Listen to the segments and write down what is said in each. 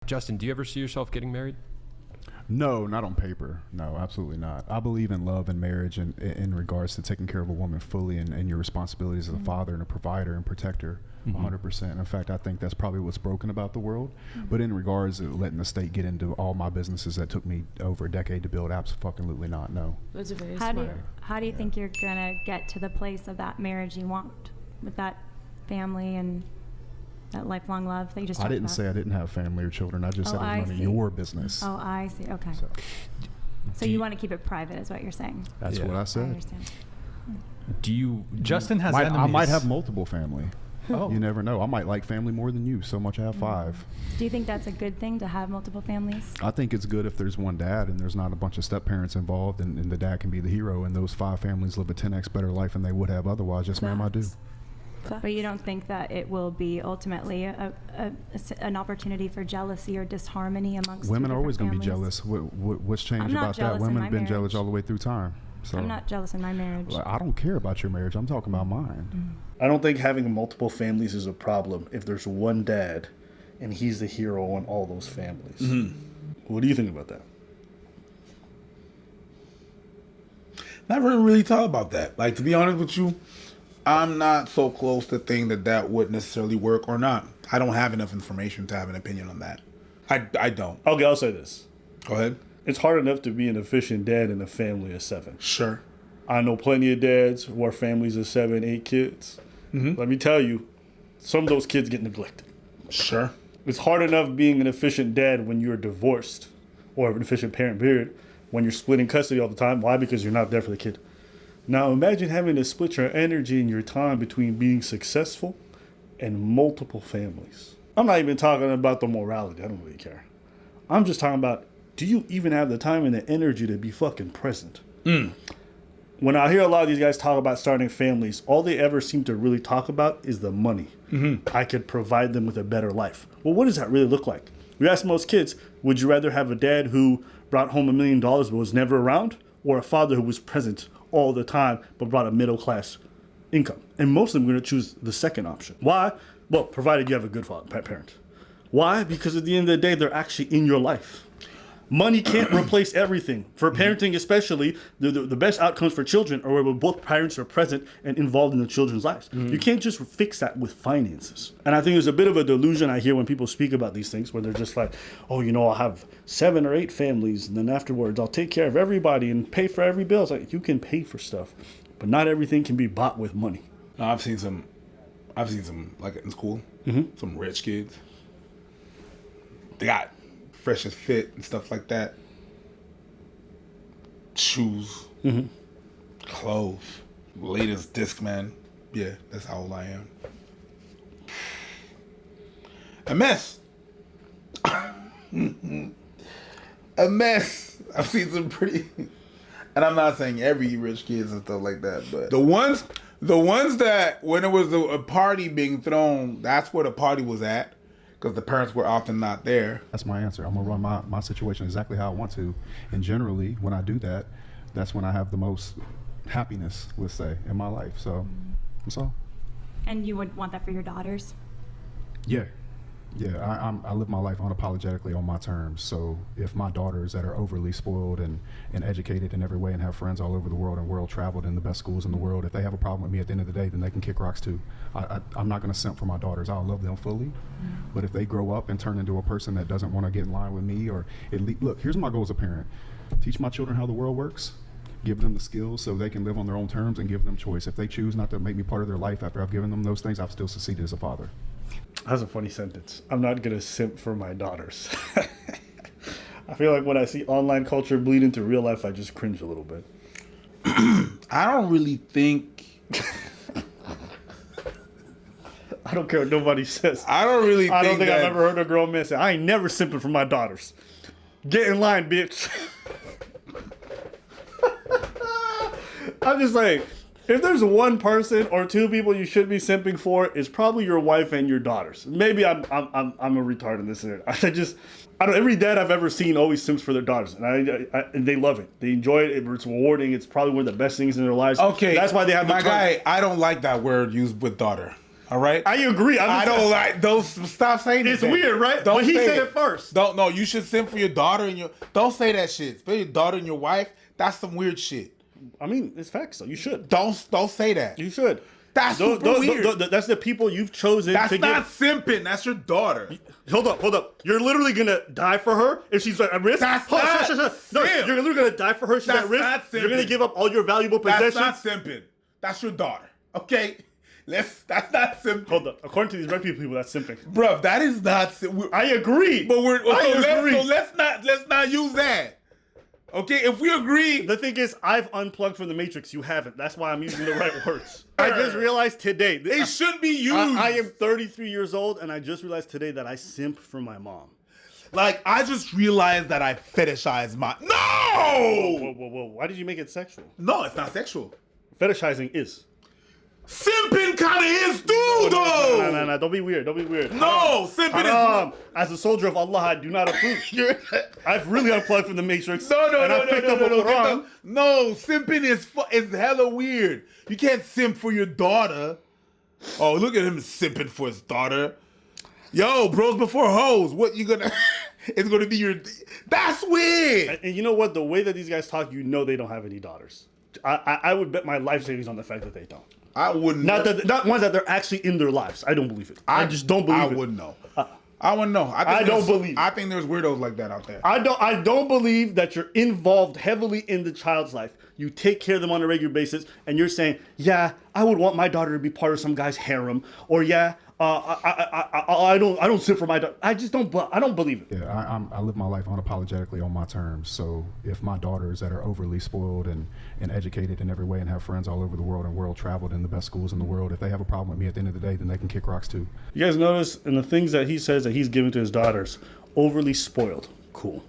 Justin, do you ever see yourself getting married? No, not on paper. No, absolutely not. I believe in love and marriage and in regards to taking care of a woman fully and your responsibilities as a father and a provider and protector, 100%. In fact, I think that's probably what's broken about the world. But in regards to letting the state get into all my businesses that took me over a decade to build, absolutely not, no. That's very How smart. do you think you're going to get to the place of that marriage you want with that family and that lifelong love that you just talked about? I didn't say I didn't have family or children. I just said I was running your business. Oh, I see. Okay. So you want to keep it private is what you're saying. That's what I I said. understand. Justin has enemies. I might have multiple family. Oh. You never know. I might like family more than you. So much I have 5. Do you think that's a good thing to have multiple families? I think it's good if there's one dad and there's not a bunch of step parents involved and the dad can be the hero and those 5 families live a 10x better life than they would have otherwise. Yes, ma'am, I do. But you don't think that it will be ultimately an opportunity for jealousy or disharmony amongst women are always going to be jealous. What's changed about that? Women have been jealous all the way through time. So I'm not jealous in my marriage. I don't care about your marriage. I'm talking about mine. I don't think having multiple families is a problem if there's one dad and he's the hero on all those families. What do you think about that? Never really thought about that. Like, to be honest with you, I'm not so close to think that would necessarily work or not. I don't have enough information to have an opinion on that. I don't. Okay, I'll say this. Go ahead. It's hard enough to be an efficient dad in a family of 7. Sure. I know plenty of dads who are families of 7, 8 kids. Let me tell you, some of those kids get neglected. Sure. It's hard enough being an efficient dad when you're divorced, or an efficient parent, period, when you're splitting custody all the time. Why? Because you're not there for the kid. Now imagine having to split your energy and your time between being successful and multiple families. I'm not even talking about the morality. I don't really care. I'm just talking about, do you even have the time and the energy to be fucking present? When I hear a lot of these guys talk about starting families, all they ever seem to really talk about is the money. I could provide them with a better life. Well, what does that really look like? You ask most kids, would you rather have a dad who brought home $1 million but was never around, or a father who was present all the time but brought a middle class income? And most of them are going to choose the second option. Why? Well, provided you have a good parent. Why? Because at the end of the day, they're actually in your life. Money can't replace everything. For parenting especially, the best outcomes for children are where both parents are present and involved in the children's lives. You can't just fix that with finances. And I think there's a bit of a delusion I hear when people speak about these things, where they're just like, oh, I'll have 7 or 8 families, and then afterwards I'll take care of everybody and pay for every bill. It's like, you can pay for stuff, but not everything can be bought with money. No, I've seen some like in school, some rich kids. They got freshest fit and stuff like that. Shoes, clothes, latest Discman. Yeah, that's how old I am. A mess. A mess. I've seen some pretty, and I'm not saying every rich kids and stuff like that, but the ones that when it was a party being thrown, that's where the party was at. Because the parents were often not there. That's my answer. I'm going to run my situation exactly how I want to. And generally, when I do that, that's when I have the most happiness, let's say, in my life. So, that's all. And you would want that for your daughters? Yeah. Yeah, I live my life unapologetically on my terms. So if my daughters that are overly spoiled and educated in every way and have friends all over the world and world traveled in the best schools in the world, if they have a problem with me at the end of the day, then they can kick rocks too. I'm not going to simp for my daughters. I'll love them fully. But if they grow up and turn into a person that doesn't want to get in line with me, or look, here's my goal as a parent. Teach my children how the world works. Give them the skills so they can live on their own terms, and give them choice. If they choose not to make me part of their life after I've given them those things, I've still succeeded as a father. That's a funny sentence. I'm not going to simp for my daughters. I feel like when I see online culture bleed into real life, I just cringe a little bit. I don't really think... I don't care what nobody says. I don't think I've ever heard a grown man say, I ain't never simping for my daughters. Get in line, bitch. I'm just like, if there's one person or 2 people you should be simping for, it's probably your wife and your daughters. Maybe I'm a retard in this area. Every dad I've ever seen always simps for their daughters, and they love it. They enjoy it. It's rewarding. It's probably one of the best things in their lives. Okay, that's why they have the guy. I don't like that word used with daughter. All right. I agree. I don't like those. Stop saying it. It's weird, right? But he said it first. Don't. No, you should simp for your daughter and your. Don't say that shit. Especially your daughter and your wife. That's some weird shit. I mean, it's facts, though. You should. Don't say that. You should. That's super weird. That's the people you've chosen. That's to not simping. That's your daughter. Hold up. You're literally gonna die for her if she's at risk. That's No, simp. you're literally gonna die for her if she's That's at risk. not simping. You're gonna give up all your valuable possessions. That's not simping. That's your daughter. Okay. That's not simping. Hold up. According to these red people, that's simping. Bruv, that is not simping. I agree. But I agree. let's not use that. Okay, if we agree. The thing is, I've unplugged from the Matrix. You haven't. That's why I'm using the right words. I just realized today. It should be used. I am 33 years old, and I just realized today that I simp for my mom. Like, I just realized that I fetishize my. No! Whoa. Why did you make it sexual? No, it's not sexual. Fetishizing is. Simping kind of is too, though. No. Don't be weird. No, simping is. As a soldier of Allah, I do not approve. I've really unplugged from the Matrix. No. Quran. No, simping is hella weird. You can't simp for your daughter. Oh, look at him simping for his daughter. Yo, bros before hoes. What you gonna? It's gonna be your. That's weird. And you know what? The way that these guys talk, you know they don't have any daughters. I would bet my life savings on the fact that they don't. I wouldn't. Not ones that they're actually in their lives. I don't believe it. I just don't believe it. I wouldn't know. I wouldn't know. I don't believe it. I think there's weirdos like that out there. I don't believe that you're involved heavily in the child's life. You take care of them on a regular basis, and you're saying, yeah, I would want my daughter to be part of some guy's harem, or yeah, I don't sit for my daughter. I don't believe it. Yeah, I live my life unapologetically on my terms. So if my daughters that are overly spoiled and educated in every way and have friends all over the world and world traveled in the best schools in the world, if they have a problem with me at the end of the day, then they can kick rocks too. You guys notice in the things that he says that he's giving to his daughters, overly spoiled, cool.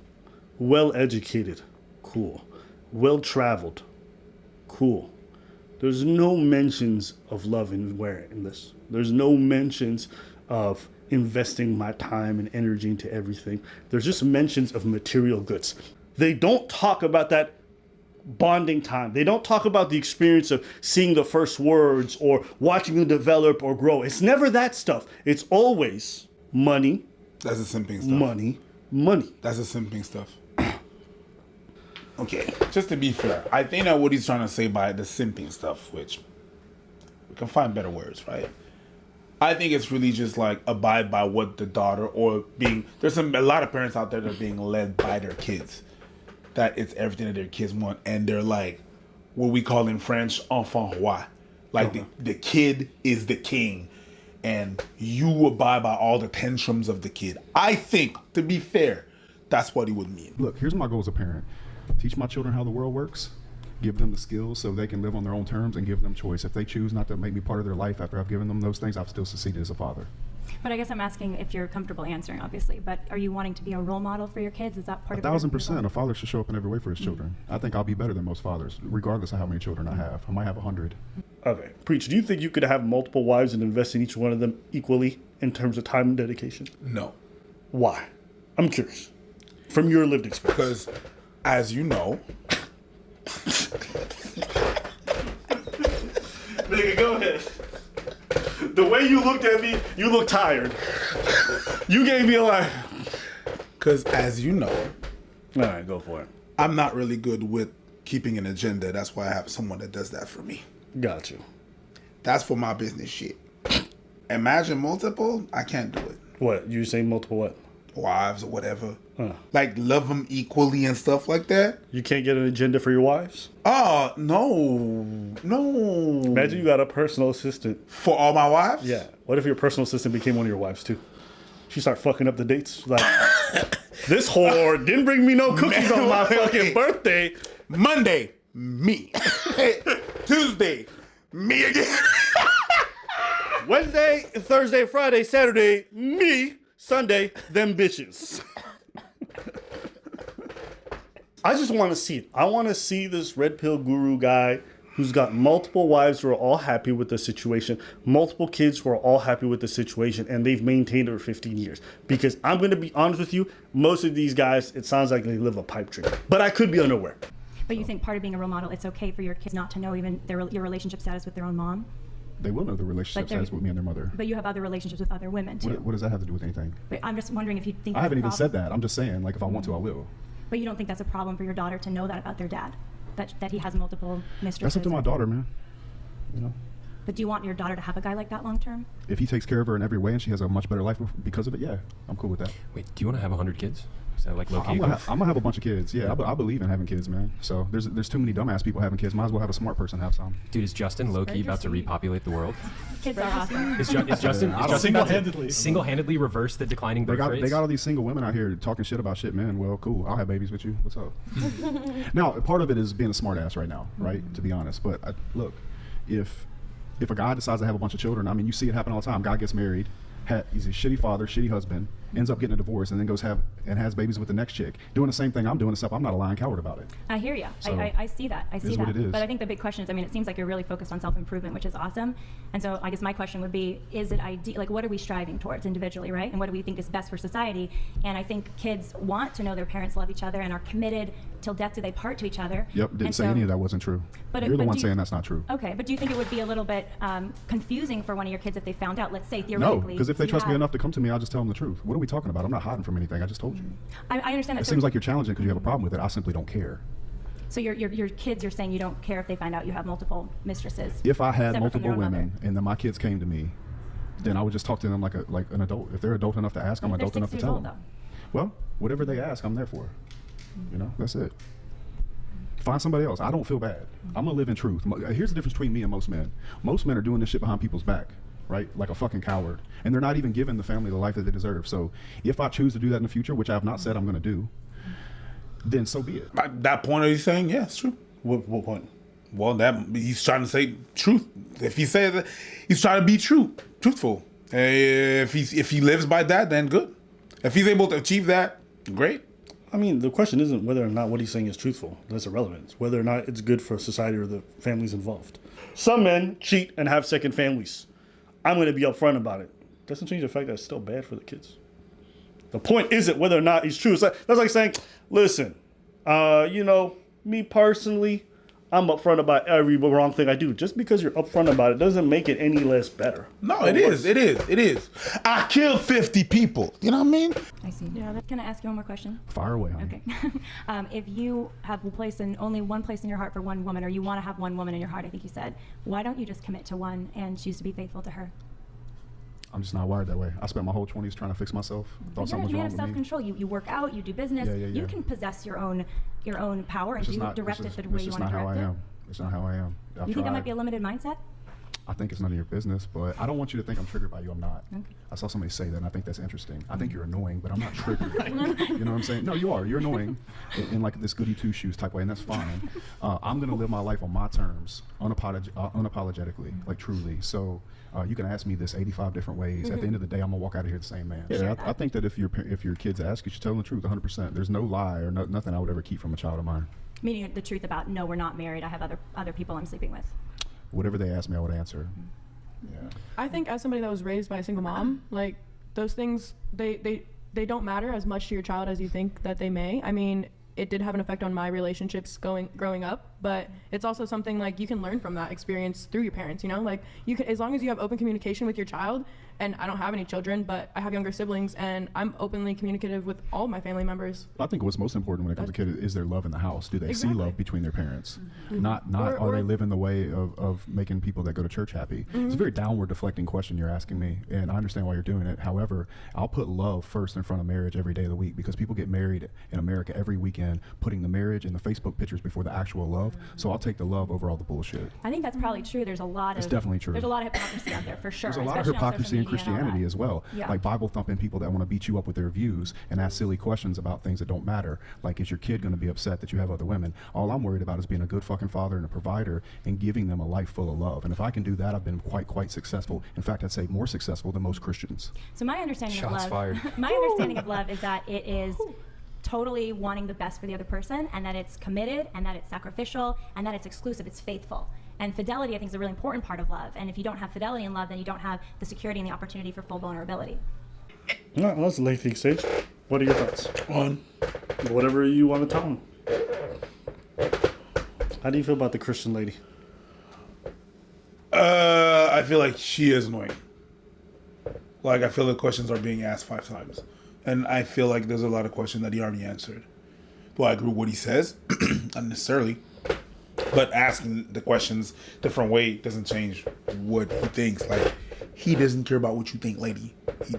Well educated, cool. Well traveled, cool. There's no mentions of love in this. There's no mentions of investing my time and energy into everything. There's just mentions of material goods. They don't talk about that bonding time. They don't talk about the experience of seeing the first words or watching them develop or grow. It's never that stuff. It's always money. That's the simping stuff. Money. That's the simping stuff. Okay, just to be fair, I think that what he's trying to say by the simping stuff, which we can find better words, right? I think it's really just like abide by what the daughter or being. There's a lot of parents out there that are being led by their kids. That it's everything that their kids want, and they're like what we call in French enfant roi. Like the kid is the king, and you abide by all the tantrums of the kid. I think, to be fair, that's what he would mean. Look, here's my goal as a parent. Teach my children how the world works, give them the skills so they can live on their own terms, and give them choice. If they choose not to make me part of their life after I've given them those things, I've still succeeded as a father. But I guess I'm asking if you're comfortable answering, obviously, but are you wanting to be a role model for your kids? Is that part of it? 1,000%. A father should show up in every way for his children. I think I'll be better than most fathers, regardless of how many children I have. I might have 100. Okay. Preach, do you think you could have multiple wives and invest in each one of them equally in terms of time and dedication? No. Why? I'm curious. From your lived experience. Because, as you know... Nigga, go ahead. The way you looked at me, you look tired. You gave me a line. Because, as you know... All right, go for it. I'm not really good with keeping an agenda. That's why I have someone that does that for me. Got you. That's for my business shit. Imagine multiple, I can't do it. What? You say multiple what? Wives or whatever. Like, love them equally and stuff like that. You can't get an agenda for your wives? Oh, no. Imagine you got a personal assistant. For all my wives? Yeah. What if your personal assistant became one of your wives, too? She start fucking up the dates. Like, this whore didn't bring me no cookies on my fucking birthday. Monday, me. Tuesday, me again. Wednesday, Thursday, Friday, Saturday, me. Sunday, them bitches. I just want to see it. I want to see this red pill guru guy who's got multiple wives who are all happy with the situation, multiple kids who are all happy with the situation, and they've maintained it for 15 years. Because I'm going to be honest with you, most of these guys, it sounds like they live a pipe dream. But I could be unaware. But you think part of being a role model, it's okay for your kids not to know even your relationship status with their own mom? They will know the relationships they're- as with me and their mother. But you have other relationships with other women too. What does that have to do with anything? But I'm just wondering if you think I that's haven't a even problem. said that. I'm just saying, like, if I want to, I will. But you don't think that's a problem for your daughter to know that about their dad? That he has multiple mistresses? That's up to my daughter, man. You know? But do you want your daughter to have a guy like that long term? If he takes care of her in every way and she has a much better life because of it, yeah, I'm cool with that. Wait, do you want to have 100 kids? Is that like low key? I'm gonna have a bunch of kids. Yeah, I believe in having kids, man. So there's too many dumbass people having kids. Might as well have a smart person have some. Dude, is Justin low key about to sweet. repopulate the world? Kids are awesome. Is Justin about to Single-handedly. single-handedly reverse the declining birth rates? They got all these single women out here talking shit about shit, man. Well, cool. I'll have babies with you. What's up? Now, part of it is being a smart ass right now, right? To be honest, but look, if a guy decides to have a bunch of children, I mean, you see it happen all the time. Guy gets married, he's a shitty father, shitty husband, ends up getting a divorce, and then goes has babies with the next chick, doing the same thing I'm doing, except I'm not a lying coward about it. I hear you. So, I see that. I see is that. what it is. But I think the big question is, I mean, it seems like you're really focused on self-improvement, which is awesome. And so I guess my question would be, is it ideal? Like, what are we striving towards individually, right? And what do we think is best for society? And I think kids want to know their parents love each other and are committed till death do they part to each other. Yep, didn't And say so- any of that wasn't true. But- You're the but one do you- saying that's not true. Okay, but do you think it would be a little bit confusing for one of your kids if they found out, let's say No, theoretically? because if they you trust me had- enough to come to me, I'll just tell them the truth. What are we talking about? I'm not hiding from anything. I just told you. I understand that. It So- seems like you're challenging because you have a problem with it. I simply don't care. So your kids, you're saying you don't care if they find out you have multiple mistresses? If I had separate from multiple their own women mother? and then my kids came to me, then I would just talk to them like an adult. If they're adult enough to ask, I'm They're adult 6 enough to years tell old, them. Well, whatever they ask, I'm there for. You know, that's it. Find somebody else. I don't feel bad. I'm gonna live in truth. Here's the difference between me and most men. Most men are doing this shit behind people's back, right? Like a fucking coward. And they're not even giving the family the life that they deserve. So if I choose to do that in the future, which I have not said I'm gonna do, then so be it. At that point, are you saying, yeah, it's true? What point? Well, that he's trying to say truth. If he says that, he's trying to be truthful. If he lives by that, then good. If he's able to achieve that, great. I mean, the question isn't whether or not what he's saying is truthful. That's irrelevant. It's whether or not it's good for society or the families involved. Some men cheat and have second families. I'm going to be upfront about it. Doesn't change the fact that it's still bad for the kids. The point isn't whether or not he's true. That's like saying, listen, me personally, I'm upfront about every wrong thing I do. Just because you're upfront about it doesn't make it any less better. No, it is. I killed 50 people. You know what I mean? I see. Yeah. Can I ask you one more question? Fire away, honey. Okay. If you have only one place in your heart for one woman, or you want to have one woman in your heart, I think you said, why don't you just commit to one and choose to be faithful to her? I'm just not wired that way. I spent my whole 20s trying to fix myself. Thought You're a something was man wrong of with me. self-control. You work out, you do business. Yeah. You can possess your own power and direct it the way you want to direct it. It's not how I am. You think that might be a limited mindset? I think it's none of your business, but I don't want you to think I'm triggered by you. I'm not. Okay. I saw somebody say that, and I think that's interesting. I think you're annoying, but I'm not triggered. You know what I'm saying? No, you are. You're annoying in like this goody two-shoes type way, and that's fine. I'm going to live my life on my terms, unapologetically, like truly. So you can ask me this 85 different ways. At the end of the day, I'm going to walk out of here the same man. Yeah, I think that if your kids ask, you should tell them the truth 100%. There's no lie or nothing I would ever keep from a child of mine. Meaning the truth about, no, we're not married. I have other people I'm sleeping with. Whatever they ask me, I would answer. Yeah. I think as somebody that was raised by a single mom, like those things, they don't matter as much to your child as you think that they may. I mean, it did have an effect on my relationships growing up, but it's also something like you can learn from that experience through your parents, you know? Like you can, as long as you have open communication with your child, and I don't have any children, but I have younger siblings, and I'm openly communicative with all my family members. I think what's most important when it comes to kids is their love in the house. Do they see Exactly. love between their parents? Mm-hmm. Not are they living the way of making people that go to church happy? Mm-hmm. It's a very downward deflecting question you're asking me, and I understand why you're doing it. However, I'll put love first in front of marriage every day of the week, because people get married in America every weekend, putting the marriage and the Facebook pictures before the actual love. So I'll take the love over all the bullshit. I think that's probably true. There's a lot of... It's definitely true. There's a lot of hypocrisy out there, for sure. There's a lot of especially on social hypocrisy in media and all Christianity that. as well. Yeah. Like Bible thumping people that want to beat you up with their views and ask silly questions about things that don't matter. Like, is your kid going to be upset that you have other women? All I'm worried about is being a good fucking father and a provider and giving them a life full of love. And if I can do that, I've been quite successful. In fact, I'd say more successful than most Christians. So my understanding Shots of love... fired. My understanding of love is that it is totally wanting the best for the other person, and that it's committed, and that it's sacrificial, and that it's exclusive, it's faithful. And fidelity, I think, is a really important part of love. And if you don't have fidelity in love, then you don't have the security and the opportunity for full vulnerability. All right, well, that's a lengthy stage. What are your thoughts? On. Whatever you want to tell them. How do you feel about the Christian lady? I I feel like she is annoying. Like, I feel the questions are being asked 5 times. And I feel like there's a lot of questions that he already answered. Well, I agree with what he says, not necessarily. But asking the questions different way doesn't change what he thinks. Like, he doesn't care about what you think, lady.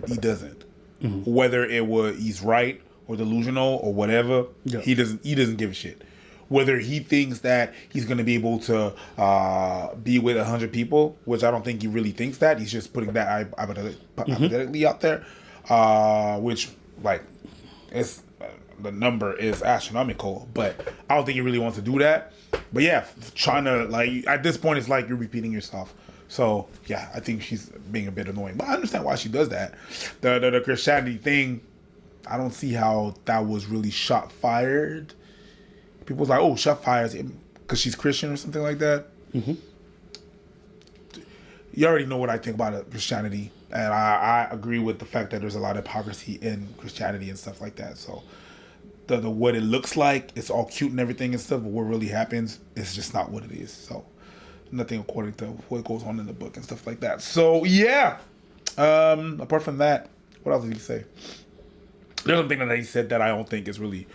He doesn't. Mm-hmm. Whether he's right or delusional or whatever, he doesn't give a shit. Whether he thinks that he's going to be able to be with 100 people, which I don't think he really thinks that. He's just putting that hypothetically out there, which, like, it's the number is astronomical, but I don't think he really wants to do that. But yeah, trying to, like, at this point, it's like you're repeating yourself. So yeah, I think she's being a bit annoying, but I understand why she does that. The Christianity thing, I don't see how that was really shot fired. People was like, oh, shot fires because she's Christian or something like that. Mm-hmm. You already know what I think about Christianity, and I agree with the fact that there's a lot of hypocrisy in Christianity and stuff like that. So the what it looks like, it's all cute and everything and stuff, but what really happens is just not what it is. So nothing according to what goes on in the book and stuff like that. So yeah. Apart from that, what else did he say? There's something that he said that I don't think is really.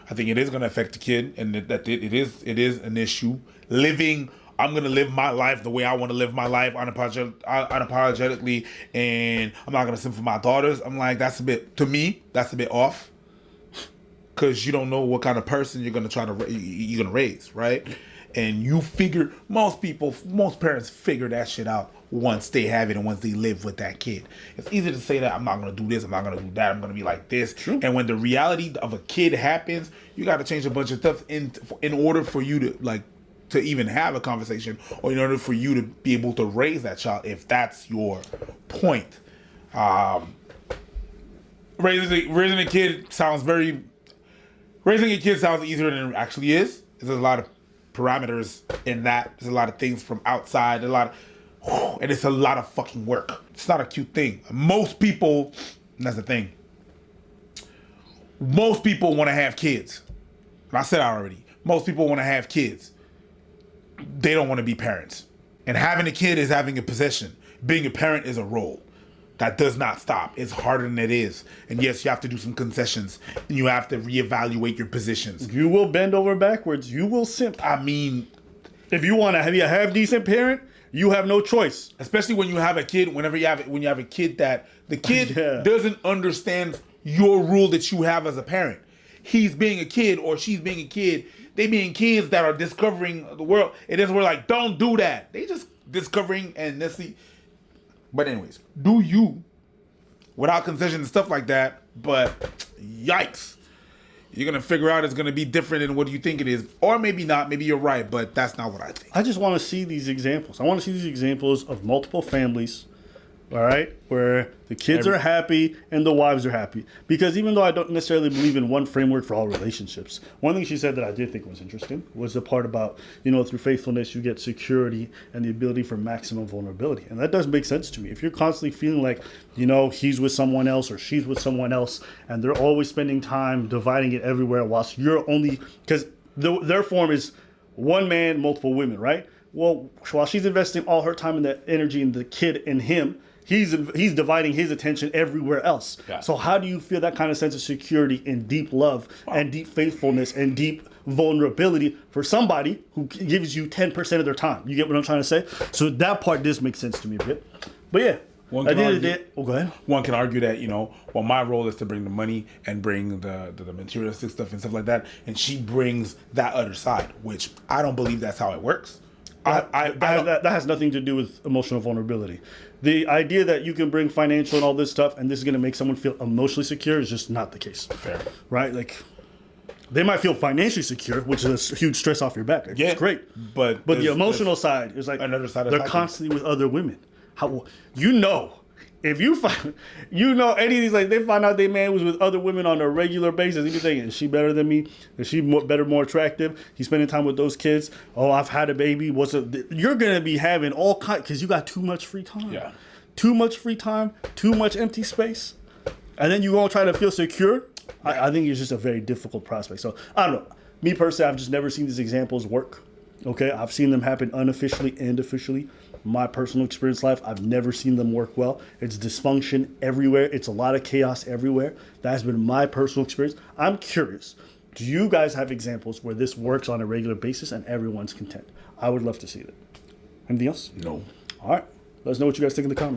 I think it is going to affect the kid, and that it is an issue. I'm going to live my life the way I want to live my life unapologetically, and I'm not going to simp for my daughters. I'm like, that's a bit off, because you don't know what kind of person you're going to raise, right? And most parents figure that shit out once they have it and once they live with that kid. It's easy to say that I'm not going to do this, I'm not going to do that, I'm going to be like this. True. And when the reality of a kid happens, you got to change a bunch of stuff in order for you to even have a conversation, or in order for you to be able to raise that child, if that's your point. Raising a kid sounds easier than it actually is. There's a lot of parameters in that. There's a lot of things from outside, and it's a lot of fucking work. It's not a cute thing. Most people, and that's the thing, most people want to have kids. And I said that already. Most people want to have kids. They don't want to be parents. And having a kid is having a possession. Being a parent is a role. That does not stop. It's harder than it is. And yes, you have to do some concessions. And you have to reevaluate your positions. You will bend over backwards. You will simp. I mean, if you want to be a half-decent parent, you have no choice. Especially when you have a kid, when you have a kid that the kid doesn't understand your rule that you have as a parent. He's being a kid or she's being a kid. They being kids that are discovering the world. It is, we're like, don't do that. They just discovering and let's see. But anyways, do you without concession and stuff like that. But yikes. You're going to figure out it's going to be different than what you think it is. Or maybe not. Maybe you're right, but that's not what I think. I just want to see these examples. I want to see these examples of multiple families, all right, where the kids are happy and the wives are happy. Because even though I don't necessarily believe in one framework for all relationships, one thing she said that I did think was interesting was the part about, through faithfulness, you get security and the ability for maximum vulnerability. And that does make sense to me. If you're constantly feeling like, he's with someone else or she's with someone else, and they're always spending time dividing it everywhere whilst you're only, because their form is one man, multiple women, right? Well, while she's investing all her time and the energy in the kid and him, he's dividing his attention everywhere else. Yeah. So how do you feel that kind of sense of security and deep love and deep faithfulness and deep vulnerability for somebody who gives you 10% of their time? You get what I'm trying to say? So that part does make sense to me a bit. But yeah. Go ahead. One can argue that, my role is to bring the money and bring the materialistic stuff and stuff like that. And she brings that other side, which I don't believe that's how it works. That has nothing to do with emotional vulnerability. The idea that you can bring financial and all this stuff and this is going to make someone feel emotionally secure is just not the case. Fair. Right? Like, they might feel financially secure, which is a huge stress off your back. It's great. But the emotional side is like, another side they're constantly with other women. If you find, any of these, like, they find out their man was with other women on a regular basis, you be thinking, is she better than me? Is she better, more attractive? He's spending time with those kids. Oh, I've had a baby. You're going to be having all kinds, because you got too much free time. Yeah. Too much free time, too much empty space. And then you're going to try to feel secure. I think it's just a very difficult prospect. So, I don't know. Me personally, I've just never seen these examples work. Okay? I've seen them happen unofficially and officially. my personal experience life, I've never seen them work well. It's dysfunction everywhere. It's a lot of chaos everywhere. That has been my personal experience. I'm curious. Do you guys have examples where this works on a regular basis and everyone's content? I would love to see that. Anything else? No. All right. Let us know what you guys think in the comments.